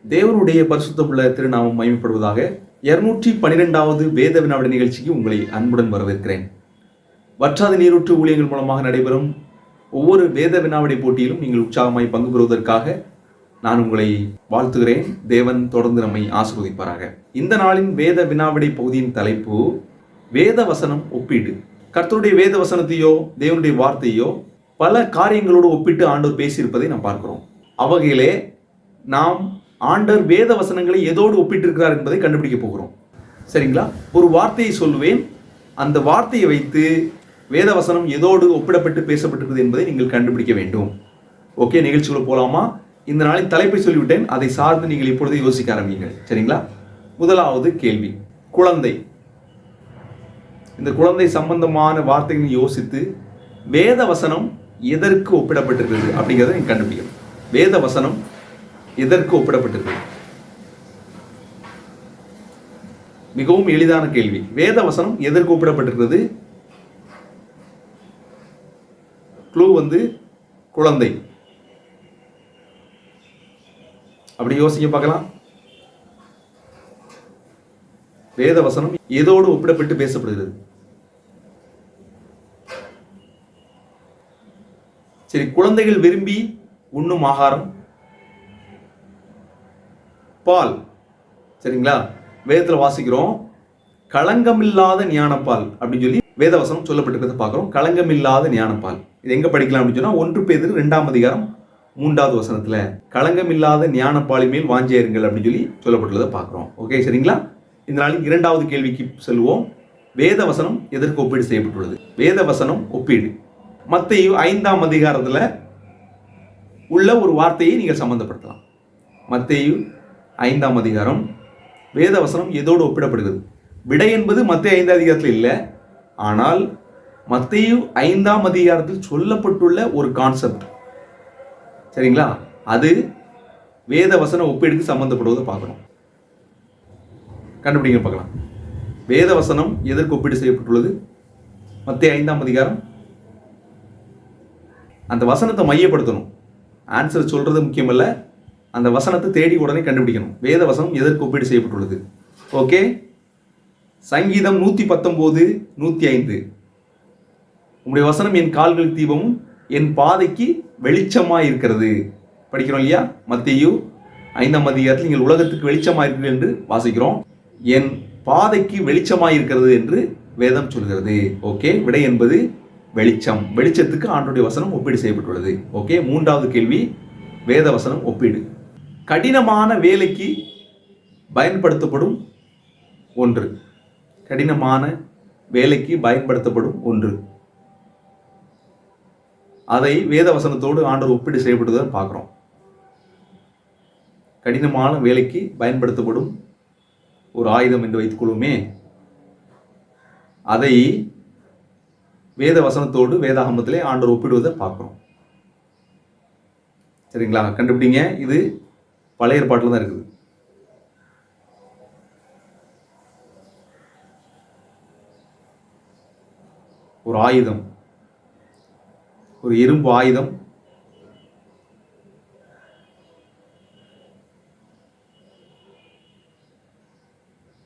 தேவனுடைய பரிசுத்தமுள்ள திருநாமம் மகிமைப்படுவதாக. 212வது வேத வினாவிடை நிகழ்ச்சிக்கு உங்களை அன்புடன் வரவேற்கிறேன். வற்றாத நீரூற்று ஊழியங்கள் மூலமாக நடைபெறும் ஒவ்வொரு வேத வினாவிடை போட்டியிலும் நீங்கள் உற்சாகமாய் பங்கு பெறுவதற்காக நான் உங்களை வாழ்த்துகிறேன். தேவன் தொடர்ந்து நம்மை ஆசீர்வதிப்பாராக. இந்த நாளின் வேத வினாவிடை பகுதியின் தலைப்பு வேத வசனம் ஒப்பீடு. கர்த்தருடைய வேத வசனத்தையோ தேவனுடைய வார்த்தையோ பல காரியங்களோடு ஒப்பிட்டு ஆண்டவர் பேசியிருப்பதை நாம் பார்க்கிறோம். அவ்வகையிலே நாம் ஆண்டவர் வேத வசனங்களை எதோடு ஒப்பிட்டிருக்கிறார் என்பதை கண்டுபிடிக்க போகிறோம். சரிங்களா? ஒரு வார்த்தையை சொல்லுவேன், அந்த வார்த்தையை வைத்து வேத வசனம் எதோடு ஒப்பிடப்பட்டு பேசப்பட்டிருக்கிறது என்பதை நீங்கள் கண்டுபிடிக்க வேண்டும். ஓகே, நிகழ்ச்சிக்குள்ள போலாமா? இந்த நாளின் தலைப்பை சொல்லிவிட்டேன், அதை சார்ந்து நீங்கள் இப்பொழுது யோசிக்க ஆரம்பிங்கள். சரிங்களா? முதலாவது கேள்வி, குழந்தை. இந்த குழந்தை சம்பந்தமான வார்த்தைகளை யோசித்து வேத வசனம் எதற்கு ஒப்பிடப்பட்டிருக்கிறது அப்படிங்கிறத நீங்கள் கண்டுபிடிக்கணும். வேத வசனம் எதற்கு ஒப்பிடப்பட்டிருக்கிறது? மிகவும் எளிதான கேள்வி. வேத வசனம் எதற்கு ஒப்பிடப்பட்டிருக்கிறது? க்ளூ குழந்தை. அப்படி யோசிக்க பார்க்கலாம். வேத வசனம் எதோடு ஒப்பிடப்பட்டு பேசப்படுகிறது? சரி, குழந்தைகள் விரும்பி உண்ணும் ஆகாரம் பால். சரிங்களா? வேதத்தில் வாசிக்கிறோம், களங்கமில்லாத ஞானப்பால் அப்படின்னு சொல்லி வேதவசனம் சொல்லப்பட்டிருக்கிறத பார்க்குறோம். களங்கமில்லாத ஞானப்பால். இது எங்கே படிக்கலாம் அப்படின்னு சொன்னால் 1 பேதுரு 2ஆம் அதிகாரம் 3வது வசனத்தில் களங்கமில்லாத ஞானப்பாலின் மேல் வாஞ்சியிருங்கள் அப்படின்னு சொல்லி சொல்லப்பட்டுள்ளதை பார்க்குறோம். ஓகே, சரிங்களா? இந்த நாளில் 2வது கேள்விக்கு செல்வோம். வேதவசனம் எதற்கு ஒப்பீடு செய்யப்பட்டுள்ளது? வேதவசனம் ஒப்பீடு. மத்தேயு 5ஆம் அதிகாரத்தில் உள்ள ஒரு வார்த்தையை நீங்கள் சம்பந்தப்படுத்தலாம். மத்தேயு 5ஆம் அதிகாரம் வேதவசனம் எதோடு ஒப்பிடப்படுகிறது? விடை என்பது மத்தேயு 5ஆம் அதிகாரத்தில் இல்லை, ஆனால் மத்தேயு 5ஆம் அதிகாரத்தில் சொல்லப்பட்டுள்ள ஒரு கான்செப்ட். சரிங்களா? அது வேதவசன ஒப்பீடுக்கு சம்பந்தப்படுவதை பார்க்கணும். கண்டுபிடிங்க பார்க்கலாம். வேதவசனம் எதற்கு ஒப்பீடு செய்யப்பட்டுள்ளது? மத்தேயு 5ஆம் அதிகாரம். அந்த வசனத்தை மையப்படுத்தணும். ஆன்சர் சொல்றது முக்கியமல்ல, அந்த வசனத்தை தேடி உடனே கண்டுபிடிக்கணும். வேத வசனம் எதற்கு ஒப்பீடு செய்யப்பட்டுள்ளது? ஓகே, சங்கீதம் 119 105. உங்களுடைய வசனம் என் கால்கள் தீபமும் என் பாதைக்கு வெளிச்சமாக இருக்கிறது. படிக்கிறோம் இல்லையா? மத்தேயு 5ஆம் அதிகாரத்தில் நீங்கள் உலகத்துக்கு வெளிச்சமாக இருக்கிறது என்று வாசிக்கிறோம். என் பாதைக்கு வெளிச்சமாக இருக்கிறது என்று வேதம் சொல்கிறது. ஓகே, விடை என்பது வெளிச்சம். வெளிச்சத்துக்கு ஆண்டவருடைய வசனம் ஒப்பீடு செய்யப்பட்டுள்ளது. ஓகே, 3வது கேள்வி, வேத வசனம் ஒப்பீடு. கடினமான வேலைக்கு பயன்படுத்தப்படும் ஒன்று. கடினமான வேலைக்கு பயன்படுத்தப்படும் ஒன்று. அதை வேத வசனத்தோடு ஆண்டவர் ஒப்பீடு செய்யப்படுவதை பார்க்கிறோம். கடினமான வேலைக்கு பயன்படுத்தப்படும் ஒரு ஆயுதம் என்று வைத்துக் கொள்வோமே, அதை வேத வசனத்தோடு வேதாகமத்திலே ஆண்டவர் ஒப்பிடுவதை பார்க்கிறோம். சரிங்களா? கண்டுபிடிங்க. இது பழைய ஏற்பாட்டில் தான் இருக்குது. ஒரு ஆயுதம், ஒரு இரும்பு ஆயுதம்.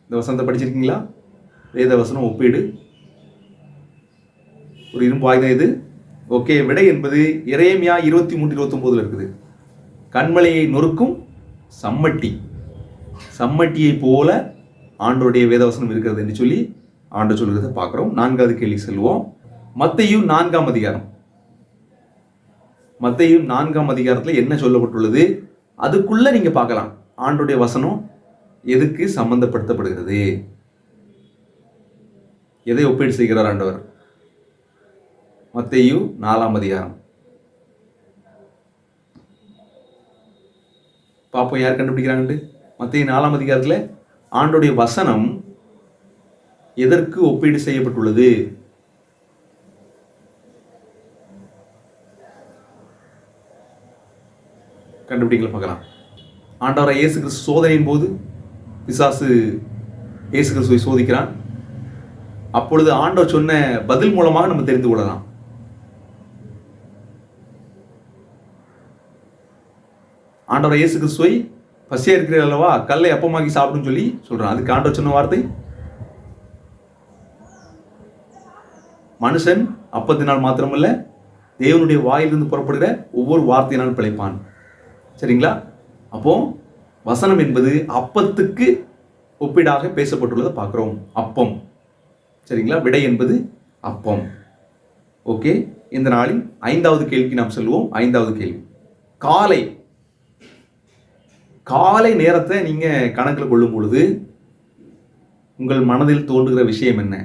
இந்த வசனத்தை படிச்சிருக்கீங்களா? வேத வசனம் ஒப்பீடு, ஒரு இரும்பு ஆயுதம் இது. ஓகே, விடை என்பது எரேமியா 23:29 இருக்குது. கண்மலையை நொறுக்கும் சம்மட்டி. சம்மட்டியை போல ஆண்டவருடைய வேதவசனம் இருக்கிறது என்று சொல்லி ஆண்டவர் சொல்கிறத பார்க்குறோம். 4வது கேள்வி செல்வோம். மத்தேயு 4ஆம் அதிகாரம். மத்தேயு 4ஆம் அதிகாரத்தில் என்ன சொல்லப்பட்டுள்ளது? அதுக்குள்ள நீங்க பார்க்கலாம் ஆண்டவருடைய வசனம் எதுக்கு சம்பந்தப்படுத்தப்படுகிறது, எதை ஒப்பீடு செய்கிறார் ஆண்டவர்? மத்தேயு 4ஆம் அதிகாரம். பாப்போம் யார் கண்டுபிடிக்கிறாங்க. மத்தேயு 4ஆம் அதிகாரத்தில் ஆண்டவருடைய வசனம் எதற்கு ஒப்பீடு செய்யப்பட்டுள்ளது? கண்டுபிடிக்கல பார்க்கலாம். ஆண்டவரை இயேசு கிறிஸ்து சோதனையின் போது பிசாசு இயேசு கிறிஸ்துவை சோதிக்கிறான். அப்பொழுது ஆண்டவர் சொன்ன பதில் மூலமாக நம்ம தெரிந்து கொள்ளலாம். ஆண்டவர் இயேசு கிறிஸ்துவை பசியா இருக்கிற அல்லவா, கல்லை அப்பமாக்கி சாப்பிடுன்னு சொல்லி சொல்றான். அதுக்கு ஆண்டவர் சொன்ன வார்த்தை, மனுஷன் அப்பத்தினால் மாத்திரமல்ல தேவனுடைய வாயிலிருந்து புறப்படுகிற ஒவ்வொரு வார்த்தையினால் பிழைப்பான். சரிங்களா? அப்போ வசனம் என்பது அப்பத்துக்கு ஒப்பீடாக பேசப்பட்டுள்ளதை பார்க்கிறோம். அப்பம். சரிங்களா? விடை என்பது அப்பம். ஓகே, இந்த நாளின் 5வது கேள்விக்கு நாம் செல்வோம். 5வது கேள்வி, காலை காலை நேரத்தை நீங்க கணக்கில் கொள்ளும் பொழுது உங்கள் மனதில் தோன்றுகிற விஷயம் என்ன?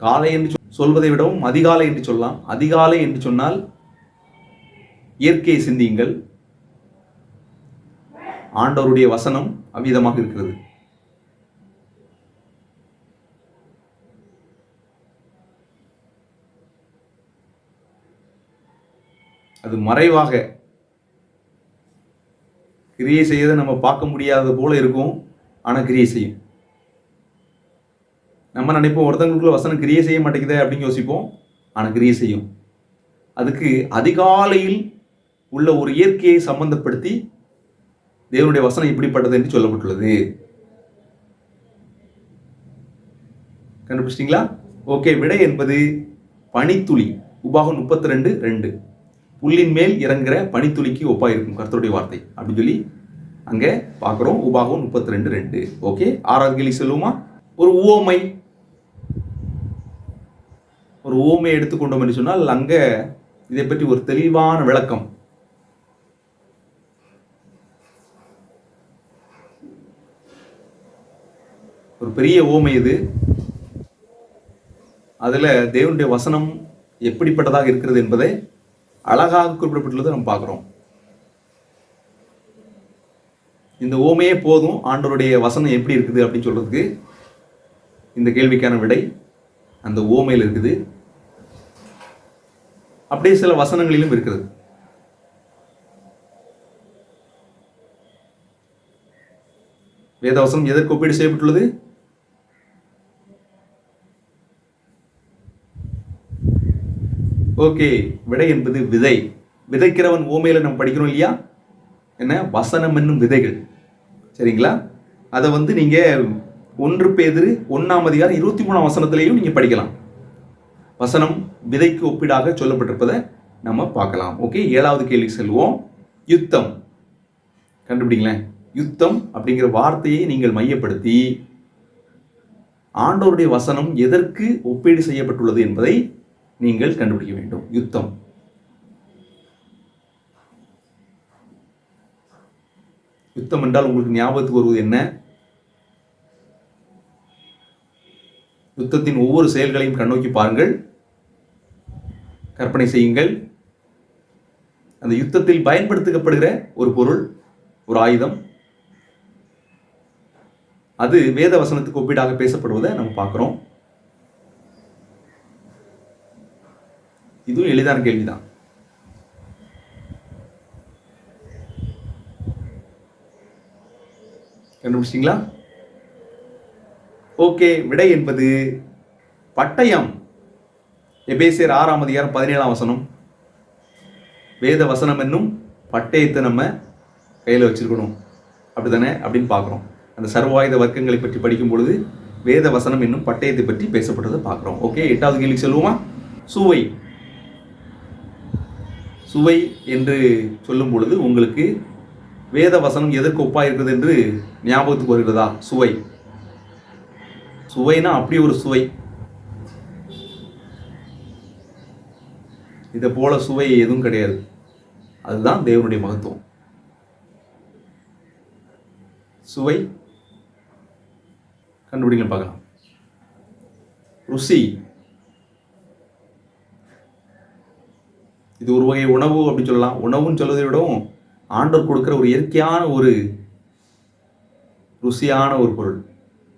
காலை என்று சொல்வதை விடவும் அதிகாலை என்று சொல்லலாம். அதிகாலை என்று சொன்னால் இயற்கையை சிந்தியுங்கள். ஆண்டவருடைய வசனம் அவ்விதமாக இருக்கிறது. அது மறைவாக கிரியை செய்யதை நம்ம பார்க்க முடியாத போல இருக்கும், ஆனால் கிரியை செய்யும். நம்ம நினைப்போம் ஒருத்தங்களுக்குள்ள வசனம் கிரியை செய்ய மாட்டேங்குது அப்படின்னு யோசிப்போம், ஆனால் கிரியை செய்யும். அதுக்கு அதிகாலையில் உள்ள ஒரு இயற்கையை சம்பந்தப்படுத்தி தேவனுடைய வசனம் இப்படிப்பட்டது என்று சொல்லப்பட்டுள்ளது. கண்டுபிடிச்சிட்டீங்களா? ஓகே, விடை என்பது பனித்துளி. உபாகம் 32:2. புல்லின் மேல் இறங்குற பனித்துளிக்கு ஒப்பா இருக்கும் கர்த்தருடைய வார்த்தை அப்படின்னு சொல்லி அங்கே பார்க்குறோம். உபாகம் 32:2. ஓகே, 6வது கேள்வி சொல்லுவோமா? ஒரு உவமை எடுத்துக்கொண்டோம் என்று சொன்னால் அங்கே இதை பற்றி ஒரு தெளிவான விளக்கம். ஒரு பெரிய உவமை இது. அதில் தேவனுடைய வசனம் எப்படிப்பட்டதாக இருக்கிறது என்பதை அழகாக குறிப்பிடப்பட்டுள்ளதை நம்ம பார்க்குறோம். இந்த ஓமையே போதும் ஆண்டவருடைய வசனம் எப்படி இருக்குது அப்படின்னு சொல்றதுக்கு. இந்த கேள்விக்கான விடை அந்த ஓமையில் இருக்குது. அப்படியே சில வசனங்களிலும் இருக்கிறது. வேதவசனம் எதற்கு ஒப்பீடு செய்யப்பட்டுள்ளது? ஓகே, விடை என்பது விதை. விதைக்கிறவன் ஓமையில நம்ம படிக்கிறோம் இல்லையா? என்ன? வசனம் என்னும் விதைகள். சரிங்களா? அதை நீங்க 1 பேதுரு 1:23 வசனத்திலையும் நீங்க படிக்கலாம். வசனம் விதைக்கு ஒப்பீடாக சொல்லப்பட்டிருப்பதை நம்ம பார்க்கலாம். ஓகே, 7வது கேள்வி செல்வோம். யுத்தம். கண்டுபிடிங்களேன். யுத்தம் அப்படிங்கிற வார்த்தையை நீங்கள் மையப்படுத்தி ஆண்டவருடைய வசனம் எதற்கு ஒப்பீடு செய்யப்பட்டுள்ளது என்பதை நீங்கள் கண்டுபிடிக்க வேண்டும். யுத்தம். யுத்தம் என்றால் உங்களுக்கு ஞாபகத்துக்கு வருவது என்ன? யுத்தத்தின் ஒவ்வொரு செயல்களையும் கண்ணோக்கி பாருங்கள், கற்பனை செய்யுங்கள். அந்த யுத்தத்தில் பயன்படுத்தப்படுகிற ஒரு பொருள், ஒரு ஆயுதம், அது வேத வசனத்துக்கு ஒப்பீடாக பேசப்படுவதை நம்ம பார்க்கிறோம். இதுவும் எளிதான கேள்விதான். கண்டுபிடிச்சிங்களா? ஓகே, விடை என்பது பட்டயம். எபேசியர் 6:17 வசனம். வேத வசனம் என்னும் பட்டயத்தை நம்ம கையில் வச்சிருக்கணும், அப்படித்தானே அப்படின்னு பார்க்குறோம். அந்த சர்வாயுத வர்க்கங்களை பற்றி படிக்கும் பொழுது வேத வசனம் என்னும் பட்டயத்தை பற்றி பேசப்பட்டதை பார்க்குறோம். ஓகே, 8வது கேள்வி செல்வோமா? சுவை. சுவை என்று சொல்லும் பொழுது உங்களுக்கு வேத வசனம் எதற்கு ஒப்பா இருக்கிறது என்று ஞாபகத்துக்கு வருகிறதா? சுவை. சுவைனா அப்படி ஒரு சுவை. இதை போல சுவை எதுவும் கிடையாது. அதுதான் தேவனுடைய மகத்துவம். சுவை கண்டுபிடிங்க பார்க்கலாம். ருசி. இது ஒரு வகை உணவு அப்படின்னு சொல்லலாம். உணவுன்னு சொல்வதை விடவும் ஆண்டவர் கொடுக்கிற ஒரு இயற்கையான ஒரு ருசியான ஒரு பொருள்.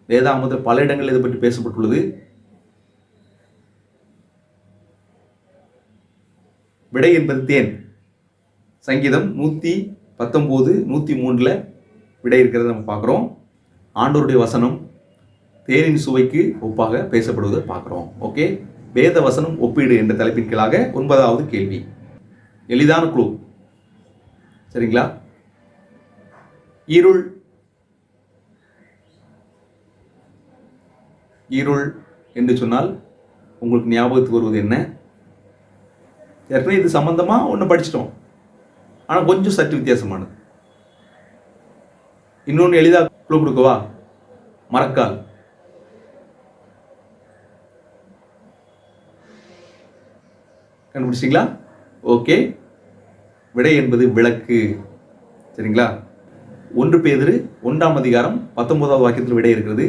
வேதாகமத்தில் பல இடங்களில் இதை பற்றி பேசப்பட்டுள்ளது. விடை என்பது தேன். சங்கீதம் 119, 103 விடை இருக்கிறத நம்ம பார்க்குறோம். ஆண்டவருடைய வசனம் தேனின் சுவைக்கு ஒப்பாக பேசப்படுவதை பார்க்குறோம். ஓகே, வேத வசனம் ஒப்பீடு என்ற தலைப்பின் கீழாக 9வது கேள்வி. எளிதான குழு. சரிங்களா? இருள். இருள் என்று சொன்னால் உங்களுக்கு ஞாபகத்துக்கு வருவது என்ன? ஏற்கனவே இது சம்பந்தமா ஒன்று படிச்சிட்டோம், ஆனால் கொஞ்சம் சற்று வித்தியாசமானது. இன்னொன்று எளிதாக குழு கொடுக்கவா? மரக்கால். கண்டுபிடிச்சிங்களா? ஓகே, விடை என்பது விளக்கு. சரிங்களா? 1 பேதுரு 1ஆம் அதிகாரம் 19வது வாக்கியத்தில் விடை இருக்கிறது.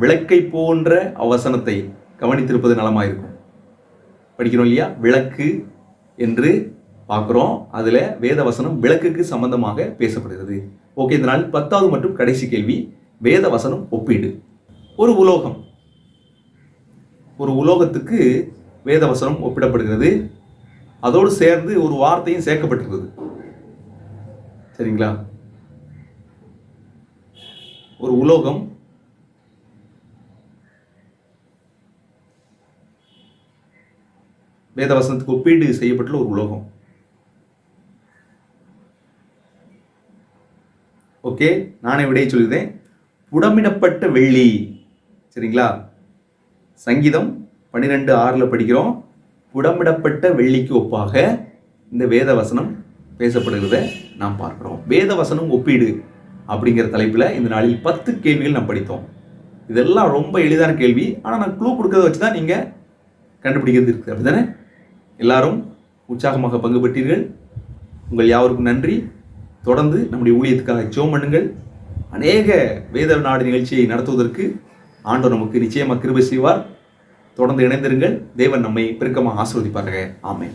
விளக்கை போன்ற அவசனத்தை கவனித்திருப்பது நலமாயிருக்கும். படிக்கிறோம் இல்லையா? விளக்கு என்று பார்க்கிறோம். அதுல வேத வசனம் விளக்குக்கு சம்பந்தமாக பேசப்படுகிறது. ஓகே, இந்த நாள் 10வது மற்றும் கடைசி கேள்வி, வேத வசனம் ஒப்பீடு. ஒரு உலோகம், ஒரு உலோகத்துக்கு வேத வசனம் ஒப்பிடப்படுகிறது. அதோடு சேர்ந்து ஒரு வார்த்தையும் சேர்க்கப்பட்டிருக்கிறது. சரிங்களா? ஒரு உலோகம் வேதவசனத்துக்கு ஒப்பீடு செய்யப்பட்டுள்ள ஒரு உலோகம். ஓகே, நானே விடையை சொல்லியிருந்தேன். புடமிடப்பட்ட வெள்ளி. சரிங்களா? சங்கீதம் 12:6 படிக்கிறோம். புடமிடப்பட்ட வெள்ளிக்கு ஒப்பாக இந்த வேதவசனம் பேசப்படுகிறத நாம் பார்க்கிறோம். வேதவசனம் ஒப்பீடு அப்படிங்கிற தலைப்பில் இந்த நாளில் 10 கேள்விகள் நாம் படித்தோம். இதெல்லாம் ரொம்ப எளிதான கேள்வி, ஆனால் நான் க்ளூ கொடுக்கறத வச்சு தான் நீங்கள் கண்டுபிடிக்கிறது இருக்குது. அப்படி தானே? எல்லாரும் உற்சாகமாக பங்கு பெற்றீர்கள். உங்கள் யாவருக்கும் நன்றி. தொடர்ந்து நம்முடைய ஊழியத்துக்காக ஜெபம் பண்ணுங்கள். அநேக வேத நாடு நிகழ்ச்சியை நடத்துவதற்கு ஆண்டவர் நமக்கு நிச்சயமாக கிருபை செய்வார். தொடர்ந்து இணைந்திருங்கள். தேவன் நம்மை பெருக்கமாக ஆசீர்வதிப்பார்கள். ஆமென்.